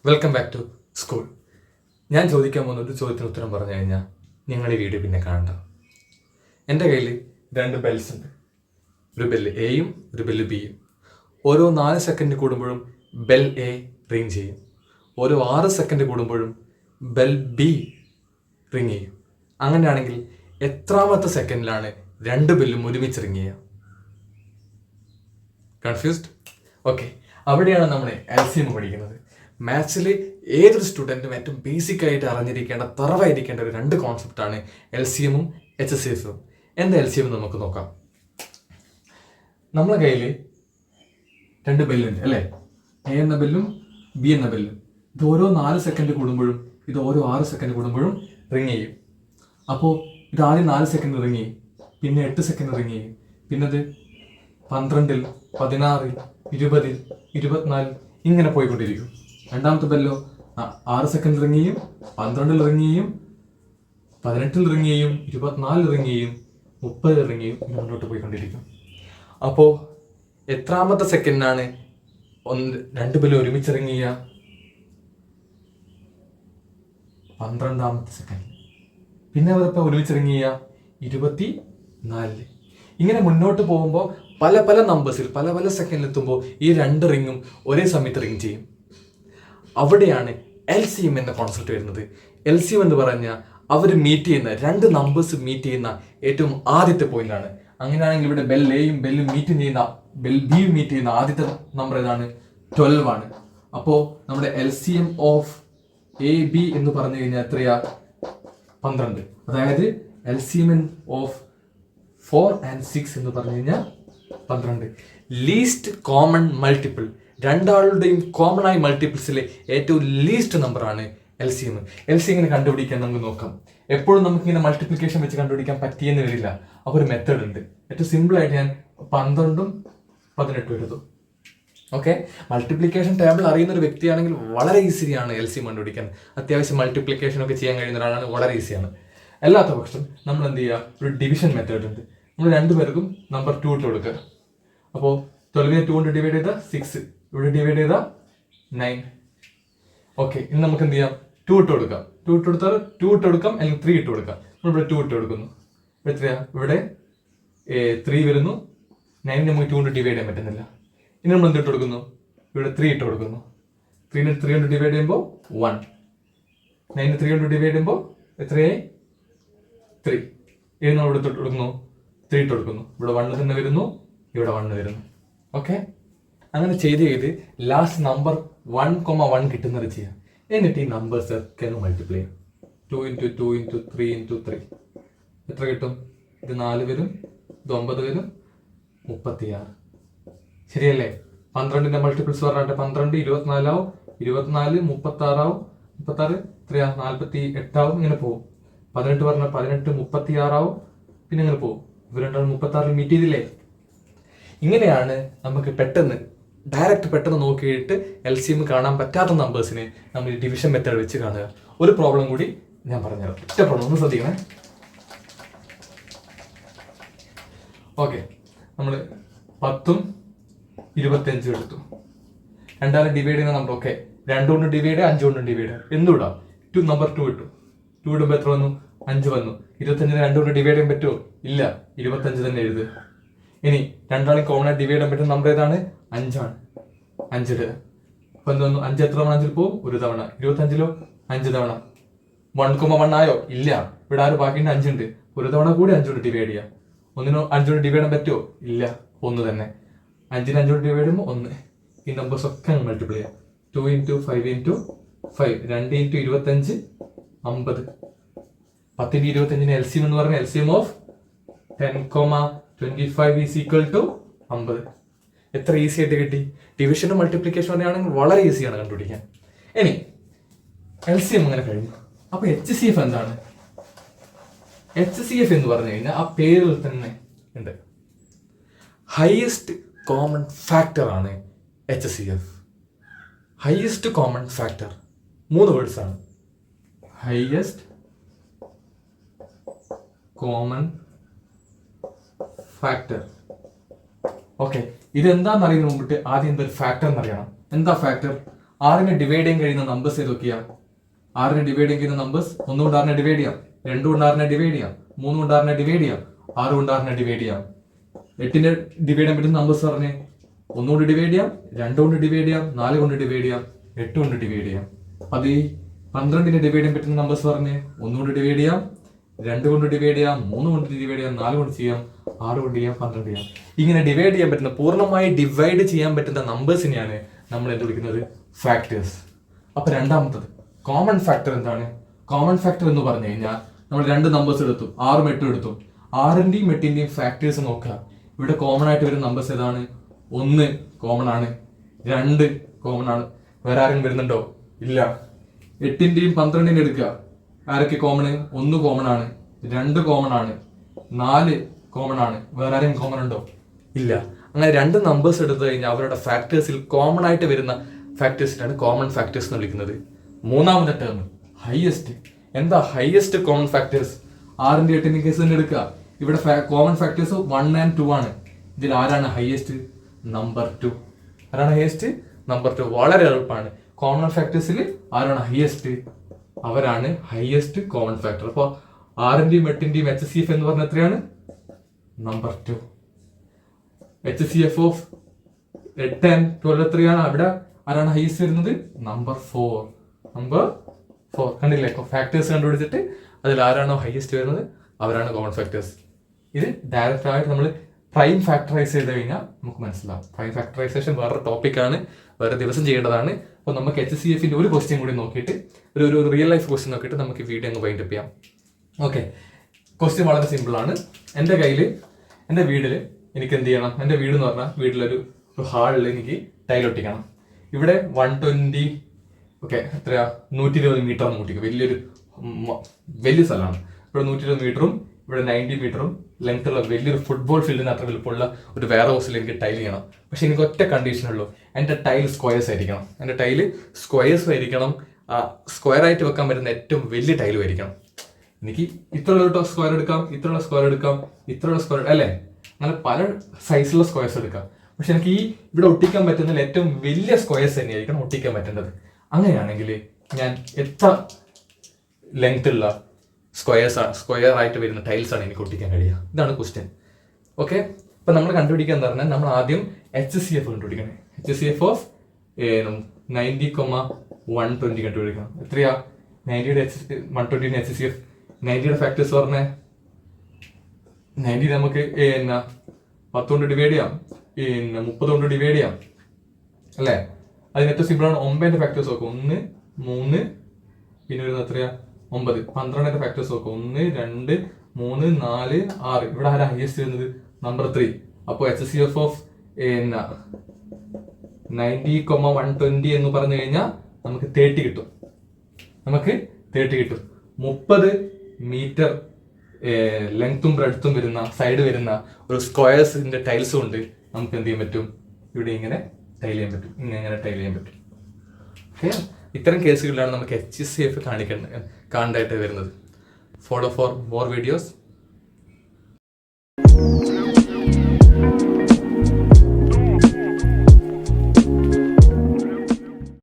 Welcome back to school. ഞാൻ ചോദിക്കാൻ പോകുന്ന ഒരു ചോദ്യത്തിന് ഉത്തരം പറഞ്ഞു കഴിഞ്ഞാൽ നിങ്ങൾ ഈ വീഡിയോ പിന്നെ കാണണ്ട. എൻ്റെ കയ്യിൽ 2 ബെൽസ് ഉണ്ട്. ഒരു ബെല്ല് എയും ഒരു ബെല്ല് ബിയും. ഓരോ 4 സെക്കൻഡ് കൂടുമ്പോഴും ബെൽ എ റിങ് ചെയ്യും. ഓരോ 6 സെക്കൻഡ് കൂടുമ്പോഴും ബെൽ ബി റിങ് ചെയ്യും. അങ്ങനെയാണെങ്കിൽ എത്രാമത്തെ സെക്കൻഡിലാണ് 2 ബെല്ലും ഒരുമിച്ച് റിങ് ചെയ്യുക? കൺഫ്യൂസ്ഡ്? ഓക്കെ, അവിടെയാണ് നമ്മൾ LCM പഠിക്കുന്നത്. മാത്സിൽ ഏതൊരു സ്റ്റുഡൻറ്റും ഏറ്റവും ബേസിക് ആയിട്ട് അറിഞ്ഞിരിക്കേണ്ട, തറവായിരിക്കേണ്ട ഒരു 2 കോൺസെപ്റ്റാണ് LCMഉം HCFും. എന്താ LCM നമുക്ക് നോക്കാം. നമ്മളെ കയ്യിൽ 2 ബെല്ലുണ്ട് അല്ലേ? എ എന്ന ബെല്ലും ബി എന്ന ബെല്ലും. ഇത് ഓരോ 4 സെക്കൻഡ് കൂടുമ്പോഴും ഇത് ഓരോ 6 സെക്കൻഡ് കൂടുമ്പോഴും റിങ് ചെയ്യും. അപ്പോൾ ഇത് ആദ്യം 4 സെക്കൻഡ് റിങ് ചെയ്യും, പിന്നെ 8 സെക്കൻഡ് റിങ് ചെയ്യും, പിന്നെ അത് 12, 16, 20, 24 ഇങ്ങനെ പോയിക്കൊണ്ടിരിക്കും. രണ്ടാമത്തെ ബെല്ലോ 6 സെക്കൻഡ് റിങ് ചെയ്യും, 12 റിങ് ചെയ്യും, 18 റിങ് ചെയ്യും, 24 റിങ് ചെയ്യും, 30 റിങ് ചെയ്യും, മുന്നോട്ട് പോയിക്കൊണ്ടിരിക്കും. അപ്പോൾ എത്രാമത്തെ സെക്കൻഡിനാണ് 2 ബെല്ല് ഒരുമിച്ച് റിങ് ചെയ്യുക? 12ാമത്തെ സെക്കൻഡ്. പിന്നെ അവരിപ്പോൾ ഒരുമിച്ച് റിങ് ചെയ്യുക 24. ഇങ്ങനെ മുന്നോട്ട് പോകുമ്പോൾ പല പല നമ്പേഴ്സിൽ പല പല സെക്കൻഡിൽ എത്തുമ്പോൾ ഈ 2 റിങ്ങും ഒരേ സമയത്ത് റിങ് ചെയ്യും. അവിടെയാണ് LCM എന്ന കോൺസെപ്റ്റ് വരുന്നത്. LCM എന്ന് പറഞ്ഞാൽ അവർ മീറ്റ് ചെയ്യുന്ന 2 നമ്പേഴ്സ് മീറ്റ് ചെയ്യുന്ന ഏറ്റവും ആദ്യത്തെ പോയിന്റാണ്. അങ്ങനെയാണെങ്കിൽ ഇവിടെ ബെൽ എയും ബെല്ലും മീറ്റ് ചെയ്യുന്ന, ബെൽ ബിയും മീറ്റ് ചെയ്യുന്ന ആദ്യത്തെ നമ്പർ ഏതാണ്? 12 ആണ്. അപ്പോൾ നമ്മുടെ LCM ഓഫ് AB എന്ന് പറഞ്ഞു കഴിഞ്ഞാൽ എത്രയാ? 12. അതായത് LCM ഓഫ് 4 and 6 എന്ന് പറഞ്ഞു കഴിഞ്ഞാൽ 12. ലീസ്റ്റ് കോമൺ മൾട്ടിപ്പിൾ, രണ്ടാളുടെയും കോമൺ ആയി മൾട്ടിപ്പിൾസിലെ ഏറ്റവും ലീസ്റ്റ് നമ്പറാണ് LCM. LCM കണ്ടുപിടിക്കാൻ നമുക്ക് നോക്കാം. എപ്പോഴും നമുക്കിങ്ങനെ മൾട്ടിപ്ലിക്കേഷൻ വെച്ച് കണ്ടുപിടിക്കാൻ പറ്റിയെന്ന് വരില്ല. അപ്പോൾ ഒരു മെത്തേഡ് ഉണ്ട്. ഏറ്റവും സിമ്പിൾ ആയിട്ട് ഞാൻ 12ഉം 18ഉം എഴുതും. ഓക്കെ, മൾട്ടിപ്ലിക്കേഷൻ ടേബിൾ അറിയുന്ന ഒരു വ്യക്തിയാണെങ്കിൽ വളരെ ഈസിയാണ് LCM കണ്ടുപിടിക്കാൻ. അത്യാവശ്യം മൾട്ടിപ്ലിക്കേഷൻ ഒക്കെ ചെയ്യാൻ കഴിയുന്ന ഒരാളാണ്, വളരെ ഈസിയാണ്. അല്ലാത്ത പക്ഷം നമ്മൾ എന്ത് ചെയ്യുക, ഒരു ഡിവിഷൻ മെത്തേഡ് ഉണ്ട്. നമ്മൾ 2 പേർക്കും നമ്പർ 2 ഇട്ട് കൊടുക്കുക. അപ്പോൾ 12നെ 2 കൊണ്ട് ഡിവൈഡ് ചെയ്താൽ 6, ഇവിടെ ഡിവൈഡ് ചെയ്താൽ 9. ഓക്കെ, ഇനി നമുക്ക് എന്ത് ചെയ്യാം, 2 ഇട്ട് കൊടുക്കാം. 2 ഇട്ട് കൊടുത്താൽ 2 ഇട്ട് കൊടുക്കാം, അല്ലെങ്കിൽ 3 ഇട്ട് കൊടുക്കാം. നമ്മളിവിടെ 2 ഇട്ട് കൊടുക്കുന്നു. എത്രയാ? ഇവിടെ 3 വരുന്നു. 9 നമുക്ക് 2 കൊണ്ട് ഡിവൈഡ് ചെയ്യാൻ പറ്റുന്നില്ല. ഇനി നമ്മൾ എന്ത് ഇട്ട് കൊടുക്കുന്നു? ഇവിടെ 3 ഇട്ട് കൊടുക്കുന്നു. 3നെ 3 കൊണ്ട് ഡിവൈഡ് ചെയ്യുമ്പോൾ 1. 9നെ 3 കൊണ്ട് ഡിവൈഡ് ചെയ്യുമ്പോൾ എത്രയായി? 3. ഇനി നമ്മൾ ഇവിടെ ഇട്ട് കൊടുക്കുന്നു, 3 ഇട്ട് കൊടുക്കുന്നു. ഇവിടെ 1 തന്നെ വരുന്നു, ഇവിടെ 1 വരുന്നു. ഓക്കെ, അങ്ങനെ ചെയ്ത് ലാസ്റ്റ് നമ്പർ 1,1 കിട്ടുന്നത് ചെയ്യാം. എന്നിട്ട് ഈ നമ്പേഴ്സ് ഒക്കെ മൾട്ടിപ്ലൈ ചെയ്യാം. 2 × 2 × 3 × 3 എത്ര കിട്ടും? ഇത് 4 വരും, ഇത് 9 വരും, 36. ശരിയല്ലേ? 12ന്റെ മൾട്ടിപ്പിൾസ് പറഞ്ഞിട്ട് 12 24 ആവും, 24 36 ആവും, 36 എത്രയാ? 48 ആവും. ഇങ്ങനെ പോകും. 18 പറഞ്ഞാൽ 18 36 ആവും, പിന്നെ ഇങ്ങനെ പോകും. ഇവർ രണ്ടാളും 36 മീറ്റ് ചെയ്തില്ലേ? ഇങ്ങനെയാണ് നമുക്ക് പെട്ടെന്ന് നോക്കിയിട്ട് LCM കാണാൻ പറ്റാത്ത നമ്പേഴ്സിനെ നമ്മൾ ഡിവിഷൻ മെത്തേഡ് വെച്ച് കാണുക. ഒരു പ്രോബ്ലം കൂടി ഞാൻ പറഞ്ഞുതരാം. ഒറ്റ പ്രോബ്ലം, ഒന്ന് ശ്രദ്ധിക്കണേ. ഓക്കെ, നമ്മൾ 10ഉം 25ഉം എടുത്തു. രണ്ടാലും ഡിവൈഡ് ചെയ്യുന്ന നമ്പർ. ഓക്കെ, 2 കൊണ്ട് ഡിവൈഡ്, 5 കൊണ്ട് ഡിവൈഡ് എന്തുവിടാം. നമ്പർ 2 ഇട്ടു. 2 ഇടുമ്പോൾ എത്ര വന്നു? 5 വന്നു. 25നെ 2 കൊണ്ട് ഡിവൈഡ് ചെയ്യാൻ പറ്റുമോ? ഇല്ല. 25 തന്നെ എഴുതുക. ഇനി രണ്ടാളും കോമൺ ആയിട്ട് ഡിവൈഡ് ചെയ്യാൻ പറ്റുന്ന നമ്പർ ഏതാണ്? 5 ആണ്. 5 ഇടുക. അപ്പൊ എന്ത് വന്നു? 5 എത്ര തവണ 5ൽ പോകും? ഒരു തവണ. 25ലോ 5 തവണ. 1,1 ആയോ? ഇല്ല. ഇവിടെ ആരും ബാക്കിയുണ്ട്? 5 ഉണ്ട്. ഒരു തവണ കൂടി 5 കൊണ്ട് ഡിവൈഡ് ചെയ്യാം. 1ന് 5 കൊണ്ട് ഡിവൈഡ് ചെയ്യാൻ പറ്റുമോ? ഇല്ല. 1 തന്നെ. 5ന് 5 കൊണ്ട് ഡിവൈഡ് ചെയ്യുമ്പോൾ 1. ഈ നമ്പേഴ്സ് ഒക്കെ മൾട്ടിപ്ലൈ ചെയ്യാം. 2 × 5 × 5, 2 × 25 50. 10ന്റെ 25ന് LCM എന്ന് പറഞ്ഞാൽ LCM of 10,25 is equal to 50. എത്ര ഈസി ആയിട്ട് കിട്ടി. ഡിവിഷനും മൾട്ടിപ്ലിക്കേഷൻ പറയുകയാണെങ്കിൽ വളരെ ഈസിയാണ് കണ്ടുപിടിക്കാൻ. ഇനി LCM അങ്ങനെ കഴിഞ്ഞു. അപ്പൊ HCF എന്താണ്? HCF എന്ന് പറഞ്ഞു കഴിഞ്ഞാൽ ആ പേരിൽ തന്നെ ഉണ്ട്. ഹയസ്റ്റ് കോമൺ ഫാക്ടർ ആണ് HCF. Highest common factor 3 words ആണ്. Highest common factor. ഓക്കെ, ഇതെന്താന്ന് അറിയുന്ന മുമ്പിട്ട് ആദ്യം എന്തൊരു ഫാക്ടർ എന്നറിയണം. എന്താ ഫാക്ടർ? 6നെ ഡിവൈഡ് ചെയ്യാൻ കഴിയുന്ന നമ്പേഴ്സ് ഏതൊക്കെയാ? 6നെ ഡിവൈഡ് ചെയ്യാൻ കഴിയുന്ന നമ്പേഴ്സ് 1 കൊണ്ട് 6നെ ഡിവൈഡ് ചെയ്യാം, 2 കൊണ്ട് 6നെ ഡിവൈഡ് ചെയ്യാം, 3 കൊണ്ട് 6നെ ഡിവൈഡ് ചെയ്യാം, 6 കൊണ്ട് 6നെ ഡിവൈഡ് ചെയ്യാം. 8നെ ഡിവൈഡ് ചെയ്യാൻ പറ്റുന്ന നമ്പേഴ്സ് പറഞ്ഞേ, 1 കൊണ്ട് ഡിവൈഡ് ചെയ്യാം, 2 കൊണ്ട് ഡിവൈഡ് ചെയ്യാം, 4 കൊണ്ട് ഡിവൈഡ് ചെയ്യാം, 8 കൊണ്ട് ഡിവൈഡ് ചെയ്യാം. 12നെ ഡിവൈഡ് ചെയ്യാൻ പറ്റുന്ന നമ്പേഴ്സ് പറഞ്ഞേ, 1 കൊണ്ട് ഡിവൈഡ് ചെയ്യാം, 2 കൊണ്ട് ഡിവൈഡ് ചെയ്യാം, 3 കൊണ്ട് ഡിവൈഡ് ചെയ്യാം, 4 കൊണ്ട് ചെയ്യാം, 6 കൊണ്ട് ചെയ്യാം, 12 ചെയ്യാം. ഇങ്ങനെ ഡിവൈഡ് ചെയ്യാൻ പറ്റുന്ന, പൂർണ്ണമായി ഡിവൈഡ് ചെയ്യാൻ പറ്റുന്ന നമ്പേഴ്സിനെയാണ് നമ്മൾ എന്ത് വിളിക്കുന്നത്? ഫാക്ടേഴ്സ്. അപ്പൊ രണ്ടാമത്തത് കോമൺ ഫാക്ടർ എന്താണ്? കോമൺ ഫാക്ടർ എന്ന് പറഞ്ഞു കഴിഞ്ഞാൽ നമ്മൾ 2 നമ്പേഴ്സ് എടുത്തു, 6ഉം 8ഉം എടുത്തു. 6ന്റെയും 8ന്റെയും ഫാക്ടേഴ്സ് നോക്കുക. ഇവിടെ കോമൺ ആയിട്ട് വരുന്ന നമ്പേഴ്സ് ഏതാണ്? 1 കോമൺ ആണ്, 2 കോമൺ ആണ്. വേറെ ആരെങ്കിലും വരുന്നുണ്ടോ? ഇല്ല. 8ന്റെയും 12ന്റെയും എടുക്കുക. ആരൊക്കെ കോമൺ? 1 കോമൺ ആണ്, 2 കോമൺ ആണ്, 4 കോമൺ ആണ്. വേറെ ആരെയും കോമൺ ഉണ്ടോ? ഇല്ല. അങ്ങനെ 2 നമ്പേഴ്സ് എടുത്തു കഴിഞ്ഞാൽ അവരുടെ ഫാക്ടേഴ്സിൽ കോമൺ ആയിട്ട് വരുന്ന ഫാക്ടേഴ്സിനാണ് കോമൺ ഫാക്ടേഴ്സ് എന്ന് വിളിക്കുന്നത്. മൂന്നാമത്തെ ടേം ഹൈയസ്റ്റ്. എന്താ ഹൈയസ്റ്റ് കോമൺ ഫാക്ടേഴ്സ്? 6ന്റെയും 8ന്റെയും കേസ് തന്നെ എടുക്കുക. ഇവിടെ കോമൺ ഫാക്ടേഴ്സ് 1 and 2 ആണ്. ഇതിൽ ആരാണ് ഹൈയസ്റ്റ്? നമ്പർ 2. ആരാണ് ഹൈയസ്റ്റ്? നമ്പർ 2. വളരെ എളുപ്പമാണ്. കോമൺ ഫാക്ടേഴ്സിൽ ആരാണ് ഹൈയസ്റ്റ്? അവരാണ് ഹൈയസ്റ്റ് കോമൺ ഫാക്ടർ. അപ്പോൾ 6ന്റെയും 8ന്റെയും HCF എന്ന് പറഞ്ഞാൽ എത്രയാണ്? നമ്പർ 2. HCF ഓഫ് 8 and 12 എത്രയാണ്? അവിടെ ആരാണ് ഹൈയസ്റ്റ് വരുന്നത്? നമ്പർ 4. നമ്പർ 4 കണ്ടില്ലേ? ഫാക്ടേഴ്സ് കണ്ടുപിടിച്ചിട്ട് അതിൽ ആരാണോ ഹൈയസ്റ്റ് വരുന്നത് അവരാണ് കോമൺ ഫാക്ടേഴ്സ്. ഇത് ഡയറക്റ്റ് ആയിട്ട് നമ്മൾ പ്രൈം ഫാക്ടറൈസ് ചെയ്ത് കഴിഞ്ഞാൽ നമുക്ക് മനസ്സിലാവും. പ്രൈം ഫാക്ടറൈസേഷൻ വേറൊരു ടോപ്പിക്കാണ്, വേറെ ദിവസം ചെയ്യേണ്ടതാണ്. അപ്പോൾ നമുക്ക് HCFന്റെ ഒരു ക്വസ്റ്റ്യൻ കൂടി നോക്കിയിട്ട്, ഒരു റിയൽ ലൈഫ് ക്വസ്റ്റ്യൻ നോക്കിയിട്ട് നമുക്ക് വീഡിയോ അങ്ങ് വൈൻഡ് അപ്പ് ചെയ്യാം. ഓക്കെ, ക്വസ്റ്റ്യൻ വളരെ സിമ്പിൾ ആണ്. എൻ്റെ കയ്യിൽ, എൻ്റെ വീട്ടിൽ എനിക്ക് എന്ത് ചെയ്യണം? എൻ്റെ വീട് എന്ന് പറഞ്ഞാൽ വീട്ടിലൊരു ഹാളിൽ എനിക്ക് ടൈൽ ഒട്ടിക്കണം. ഇവിടെ 120, ഓക്കെ, എത്രയാ, 120 മീറ്റർ എന്ന് കൂട്ടിക്കും. വലിയ സ്ഥലമാണ്. ഇവിടെ 120 മീറ്ററും ഇവിടെ 90 മീറ്ററും ലെങ്ത് ഉള്ള വലിയൊരു ഫുട്ബോൾ ഫീൽഡിന് അത്ര വലുപ്പമുള്ള ഒരു വെയർ ഹൗസിൽ എനിക്ക് ടൈൽ ചെയ്യണം. പക്ഷെ എനിക്ക് ഒറ്റ കണ്ടീഷനുള്ളൂ, എൻ്റെ ടൈൽ സ്ക്വയേഴ്സ് ആയിരിക്കണം. എൻ്റെ ടൈല് സ്ക്വയേഴ്സ് ആയിരിക്കണം. സ്ക്വയർ ആയിട്ട് വെക്കാൻ പറ്റുന്ന ഏറ്റവും വലിയ ടൈലും ആയിരിക്കണം. എനിക്ക് ഇത്രയുള്ള സ്ക്വയർ എടുക്കാം, ഇത്രയുള്ള സ്ക്വയർ എടുക്കാം, ഇത്രയുള്ള സ്ക്വയർ, അല്ലേ? അങ്ങനെ പല സൈസിലുള്ള സ്ക്വയേഴ്സ് എടുക്കാം. പക്ഷെ എനിക്ക് ഈ ഇവിടെ ഒട്ടിക്കാൻ പറ്റുന്നതിൽ ഏറ്റവും വലിയ സ്ക്വയേഴ്സ് തന്നെയായിരിക്കണം ഒട്ടിക്കാൻ പറ്റേണ്ടത്. അങ്ങനെയാണെങ്കിൽ ഞാൻ എത്ര ലെങ്ത് ഉള്ള സ്ക്വയർ ആയിട്ട് വരുന്ന ടൈൽസ് ആണ് എനിക്ക് ഒട്ടിക്കാൻ കഴിയുക? ഇതാണ് ക്വസ്റ്റ്യൻ. ഓക്കെ, അപ്പൊ നമ്മൾ കണ്ടുപിടിക്കുക എന്ന് പറഞ്ഞാൽ നമ്മൾ ആദ്യം HCF കണ്ടുപിടിക്കണേ. HCF ഓഫ് 90,120 കണ്ടുപിടിക്കണം. എത്രയാ? 90യുടെ 120 HCF. 90യുടെ ഫാക്ടേഴ്സ് പറഞ്ഞേ, 90 നമുക്ക് 10 കൊണ്ട് ഡിവൈഡ് ചെയ്യാം, 30 കൊണ്ട് ഡിവൈഡ് ചെയ്യാം, അല്ലേ? അതിന് ഏറ്റവും സിമ്പിൾ ആണ്. 9ന്റെ ഫാക്ടേഴ്സ് നോക്കും, 1, 3, പിന്നെ വരുന്നത് എത്രയാ? 9. 12ന്റെ ഫാക്ടേഴ്സ് നോക്കും, 1, 2, 3, 4, 6. ഇവിടെ ആരാ ഹൈയസ്റ്റ് വരുന്നത്? നമ്പർ 3. അപ്പോൾ HCF ഓഫ് 90,120 എന്ന് പറഞ്ഞു കഴിഞ്ഞാൽ നമുക്ക് 30 കിട്ടും. 30 മീറ്റർ ലെങ്ത്തും ബ്രെഡ്ത്തും വരുന്ന, സൈഡ് വരുന്ന ഒരു സ്ക്വയേഴ്സിന്റെ ടൈൽസ് കൊണ്ട് നമുക്ക് എന്ത് ചെയ്യാൻ പറ്റും? ഇവിടെ ഇങ്ങനെ ടൈൽ ചെയ്യാൻ പറ്റും, ഇങ്ങനെ ടൈൽ ചെയ്യാൻ പറ്റും. ഓക്കെ, ഇത്തരം കേസുകളിലാണ് നമുക്ക് HCF കാണേണ്ടതായിട്ട് വരുന്നത്. Follow for more videos.